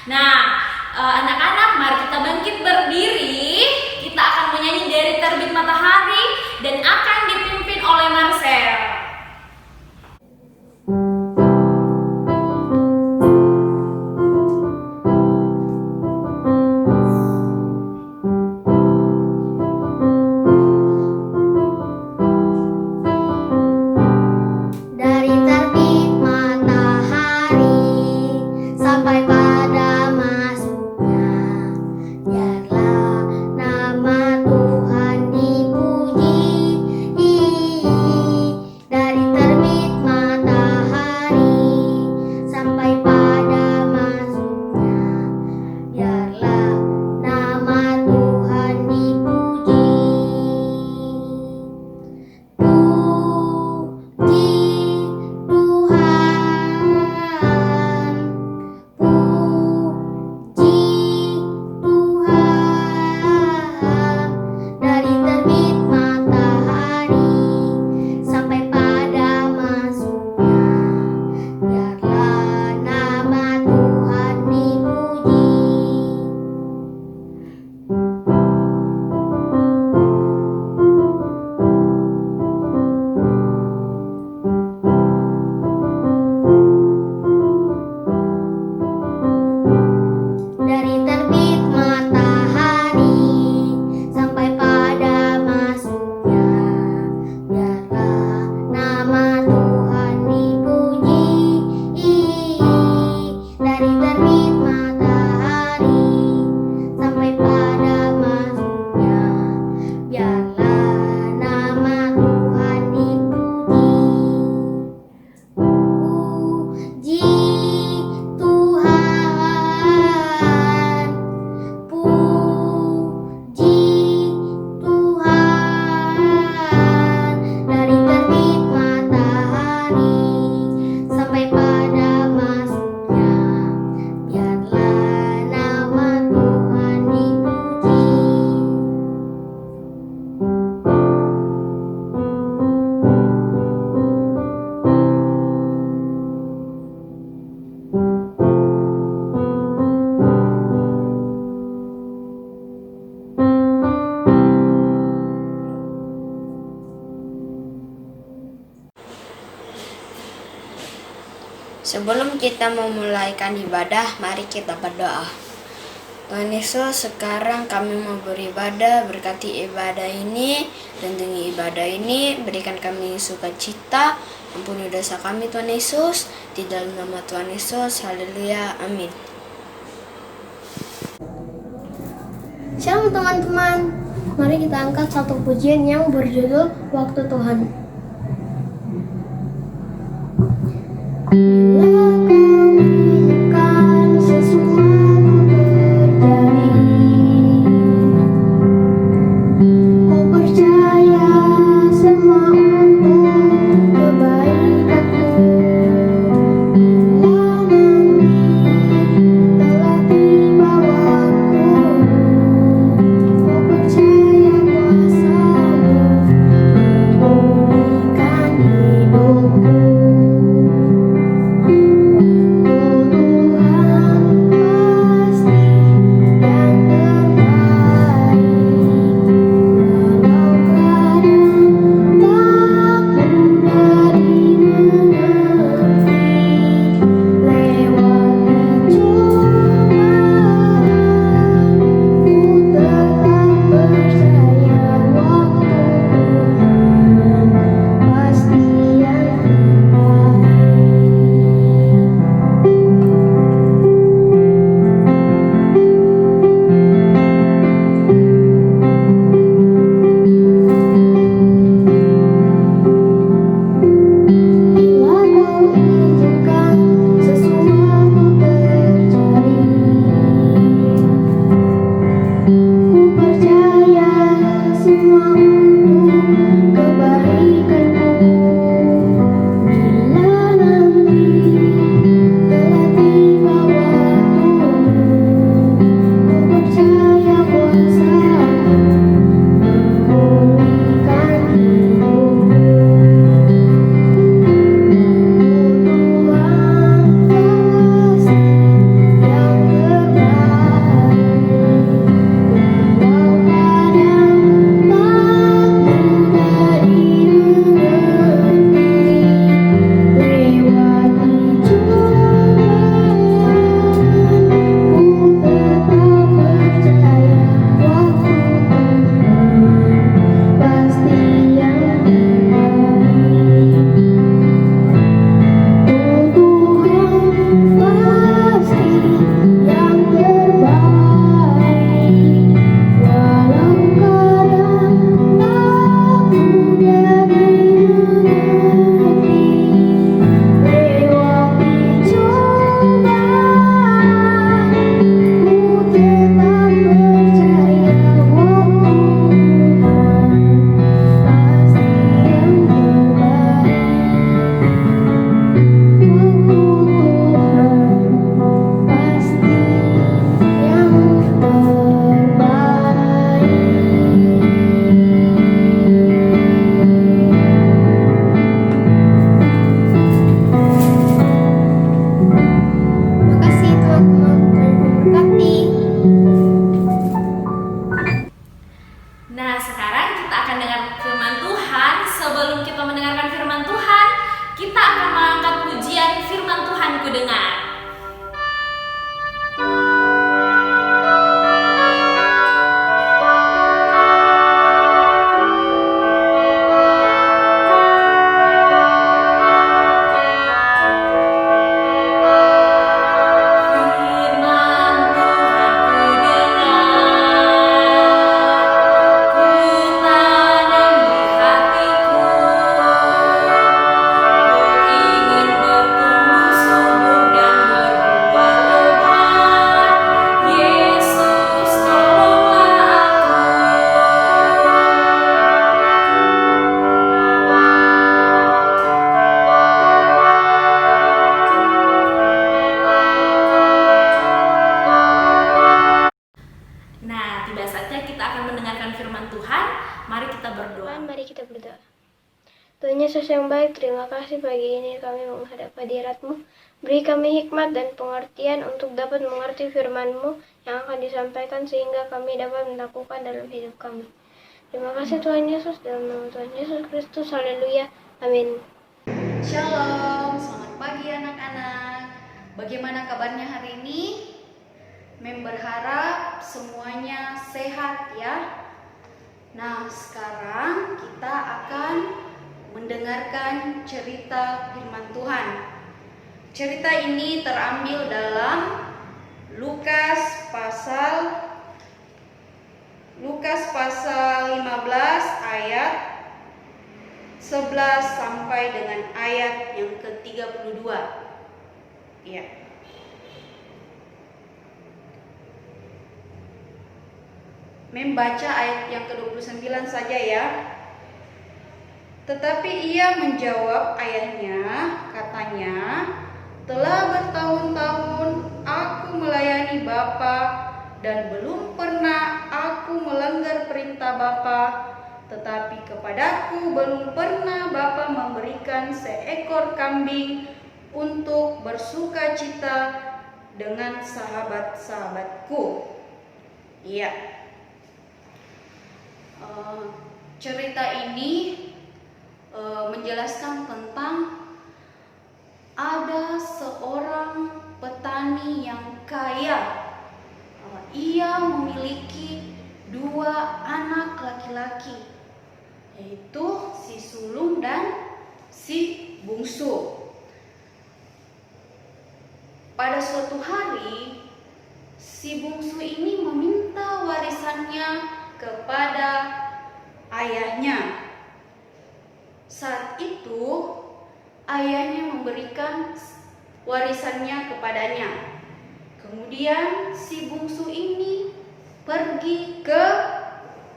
Nah, anak-anak, mari kita bangkit berdiri. Kita akan menyanyi Dari Terbit Matahari dan akan dipimpin oleh Marcel. Sebelum kita memulaikan ibadah, mari kita berdoa. Tuhan Yesus, sekarang kami mau beribadah, berkati ibadah ini, lindungi ibadah ini, berikan kami sukacita, ampuni dosa kami Tuhan Yesus, di dalam nama Tuhan Yesus, haleluya, amin. Shalom teman-teman, mari kita angkat satu pujian yang berjudul Waktu Tuhan. Bila kau inginkan sesuatu terjadi, kau percaya semua untuk kebaikanmu. Bila nanti telah tiba waktumu, kau percaya kuasamu. Tuhan Yesus yang baik, terima kasih pagi ini kami menghadap hadirat-Mu. Beri kami hikmat dan pengertian untuk dapat mengerti firman-Mu yang akan disampaikan sehingga kami dapat melakukan dalam hidup kami. Terima kasih Tuhan Yesus, dalam nama Tuhan Yesus Kristus, haleluya, amin. Shalom, selamat pagi anak-anak. Bagaimana kabarnya hari ini? Berharap semuanya sehat ya. Nah, sekarang kita akan mendengarkan cerita firman Tuhan. Cerita ini terambil dalam Lukas pasal 15 ayat 11 sampai dengan ayat yang ke-32. Ya. Membaca ayat yang ke-29 saja ya. Tetapi ia menjawab ayahnya, katanya, "Telah bertahun-tahun aku melayani Bapa dan belum pernah aku melanggar perintah Bapa. Tetapi kepadaku belum pernah Bapa memberikan seekor kambing untuk bersukacita dengan sahabat-sahabatku." Iya. Cerita ini menjelaskan tentang ada seorang petani yang kaya. Ia memiliki 2 anak laki-laki, yaitu si sulung dan si bungsu. Pada suatu hari, si bungsu ini meminta warisannya kepada ayahnya. Saat itu, ayahnya memberikan warisannya kepadanya. Kemudian si bungsu ini pergi ke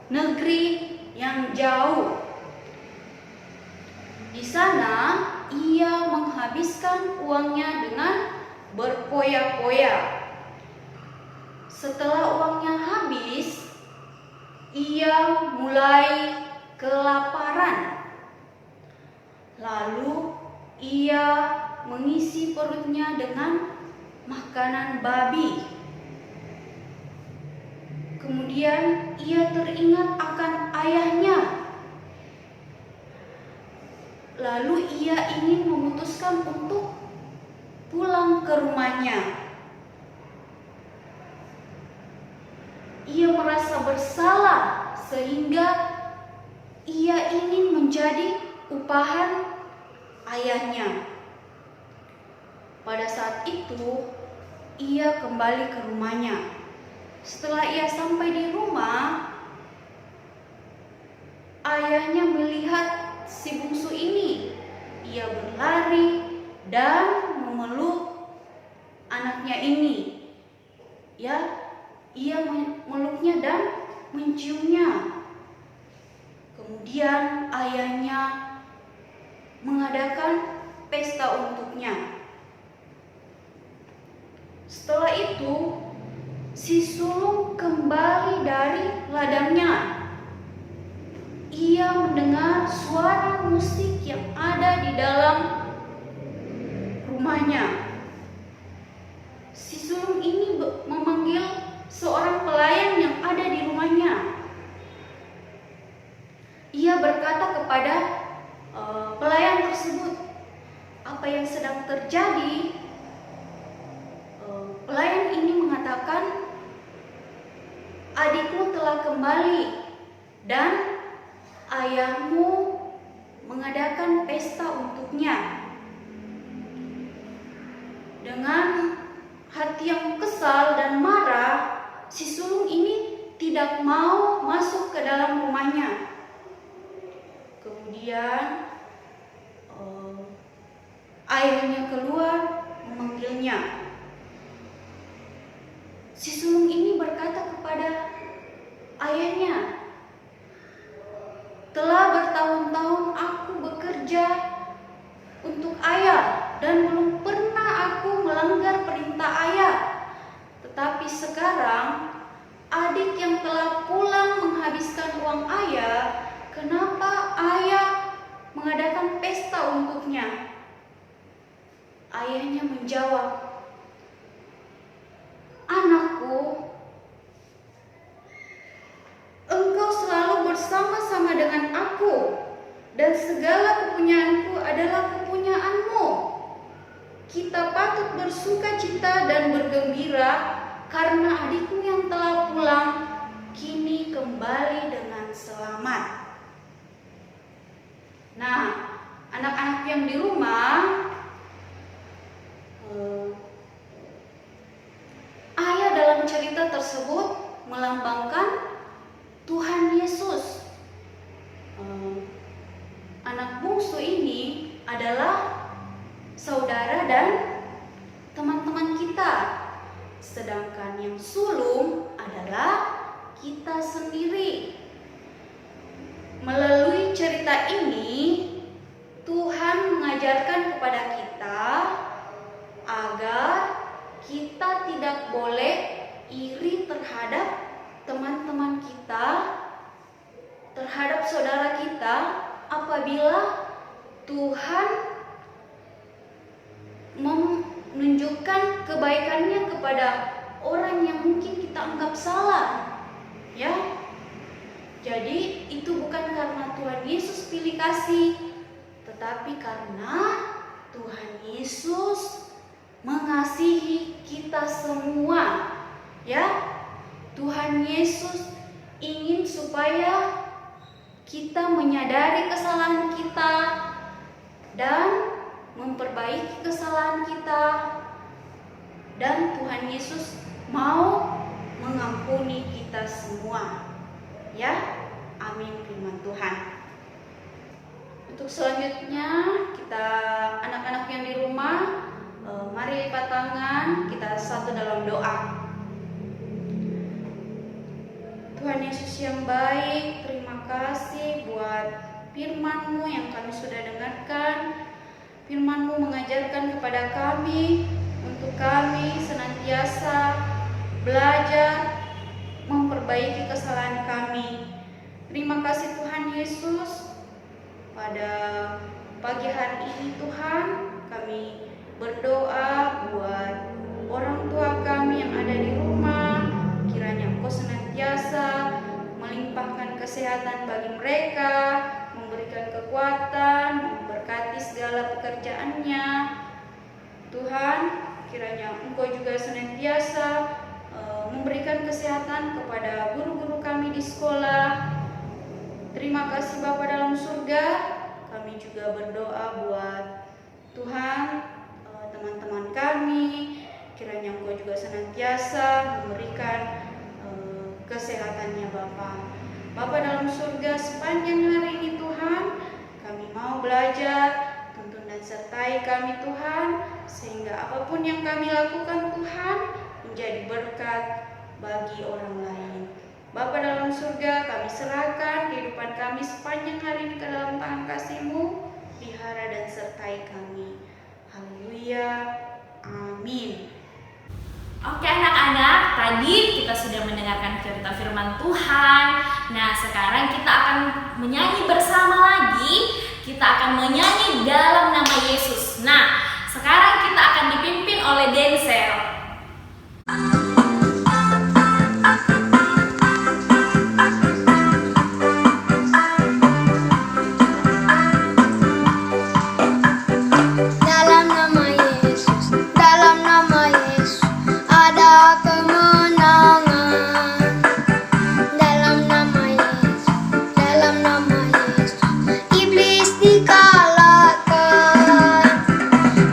negeri yang jauh. Di sana ia menghabiskan uangnya dengan berpoya-poya. Setelah uangnya habis, ia mulai kelaparan. Lalu ia mengisi perutnya dengan makanan babi. Kemudian ia teringat akan ayahnya. Lalu ia ingin memutuskan untuk pulang ke rumahnya. Ia merasa bersalah sehingga ia ingin menjadi upahan ayahnya. Pada saat itu, ia kembali ke rumahnya. Setelah ia sampai di rumah, ayahnya melihat si bungsu ini. Ia berlari dan memeluk anaknya ini. Ya, ia memeluknya dan menciumnya. Kemudian ayahnya mengadakan pesta untuknya. Setelah itu, si sulung kembali dari ladangnya. Ia mendengar suara musik yang ada di dalam rumahnya. Si sulung ini memanggil seorang pelayan yang ada di rumahnya. Ia berkata kepada pelayan tersebut, "Apa yang sedang terjadi?" Pelayan ini mengatakan, "Adikmu telah kembali dan ayahmu mengadakan pesta untuknya." Dengan hati yang kesal dan marah, si sulung ini tidak mau masuk ke dalam rumahnya. Kemudian ayahnya keluar memanggilnya. Si sulung ini berkata kepada ayahnya, "Telah bertahun-tahun aku bekerja untuk ayah dan belum pernah aku melanggar perintah ayah. Tetapi sekarang adik yang telah pulang menghabiskan uang ayah, kenapa ayah mengadakan pesta untuknya. Ayahnya menjawab, "Anakku, engkau selalu bersama-sama dengan aku, dan segala kepunyaanku adalah kepunyaanmu. Kita patut bersuka cita dan bergembira karena adikmu yang telah pulang kini kembali dengan selamat." Nah, anak-anak yang di rumah, ayah dalam cerita tersebut melambangkan Tuhan Yesus. Anak bungsu ini adalah saudara dan teman-teman kita, sedangkan yang sulung adalah kita sendiri. Melalui cerita ini, Tuhan mengajarkan kepada kita agar kita tidak boleh iri terhadap teman-teman kita, terhadap saudara kita, apabila Tuhan menunjukkan kebaikannya kepada orang yang mungkin kita anggap salah, ya. Jadi itu bukan karena Tuhan Yesus pilih kasih, tetapi karena Tuhan Yesus mengasihi kita semua, ya. Tuhan Yesus ingin supaya kita menyadari kesalahan kita dan memperbaiki kesalahan kita, dan Tuhan Yesus mau mengampuni kita semua, ya. Amin, firman Tuhan. Untuk selanjutnya, kita anak-anak yang di rumah, mari lipat tangan, kita satu dalam doa. Tuhan Yesus yang baik, terima kasih buat firman-Mu yang kami sudah dengarkan. Firman-Mu mengajarkan kepada kami untuk kami senantiasa belajar memperbaiki kesalahan kami. Terima kasih Tuhan Yesus. Pada pagi hari ini Tuhan, kami berdoa buat orang tua kami yang ada di rumah. Kiranya Engkau senantiasa melimpahkan kesehatan bagi mereka, memberikan kekuatan, memberkati segala pekerjaannya. Tuhan, kiranya Engkau juga senantiasa memberikan kesehatan kepada guru-guru kami di sekolah. Terima kasih Bapa dalam surga. Kami juga berdoa buat Tuhan, teman-teman kami. Kiranya Engkau juga senantiasa memberikan kesehatannya Bapa. Bapa dalam surga, sepanjang hari ini Tuhan, kami mau belajar, tuntun dan sertai kami Tuhan, sehingga apapun yang kami lakukan Tuhan menjadi berkat bagi orang lain. Bapa dalam surga, kami serahkan kehidupan kami sepanjang hari ini ke dalam tangan kasih-Mu, pelihara dan sertai kami. Haleluya, amin. Oke anak-anak, tadi kita sudah mendengarkan cerita firman Tuhan. Nah, sekarang kita akan menyanyi bersama lagi. Kita akan menyanyi dalam nama Yesus. Nah, sekarang kita akan dipimpin oleh Denzel.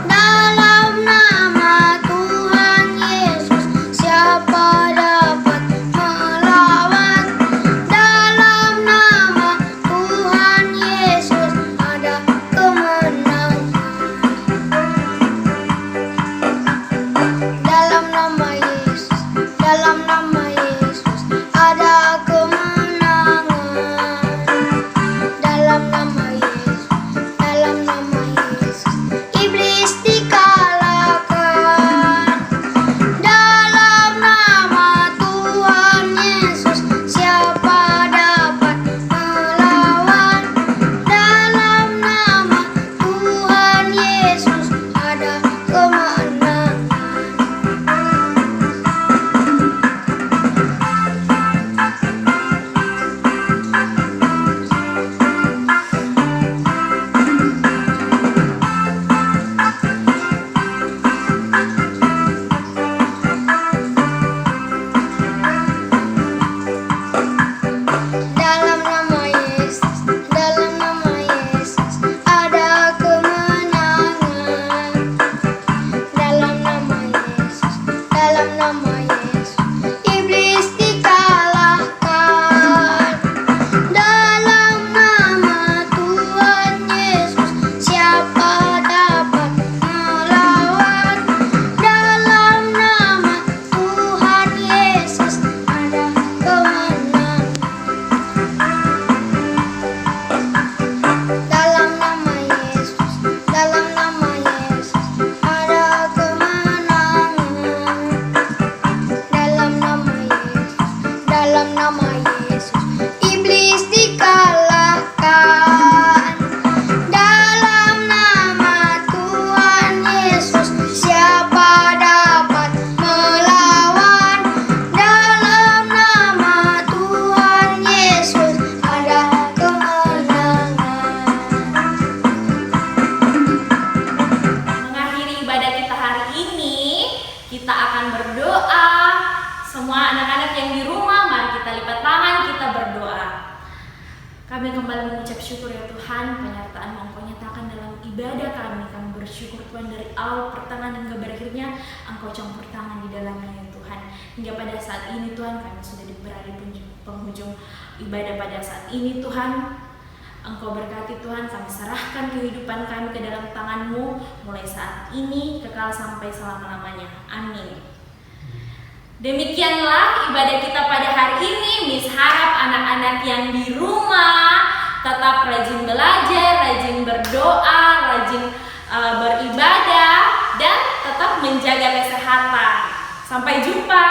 Dalam nama Tuhan Kami kembali mengucap syukur ya Tuhan, penyertaan-Mu Engkau nyatakan dalam ibadah kami. Kami bersyukur Tuhan dari awal pertengahan hingga berakhirnya Engkau campur tangan di dalamnya ya Tuhan. Hingga pada saat ini Tuhan kami sudah berada di penghujung ibadah pada saat ini Tuhan. Engkau berkati Tuhan, kami serahkan kehidupan kami ke dalam tangan-Mu mulai saat ini kekal sampai selama-lamanya. Amin. Demikianlah ibadah kita pada hari ini. Miss harap anak-anak yang di rumah tetap rajin belajar, rajin berdoa, rajin beribadah, dan tetap menjaga kesehatan. Sampai jumpa.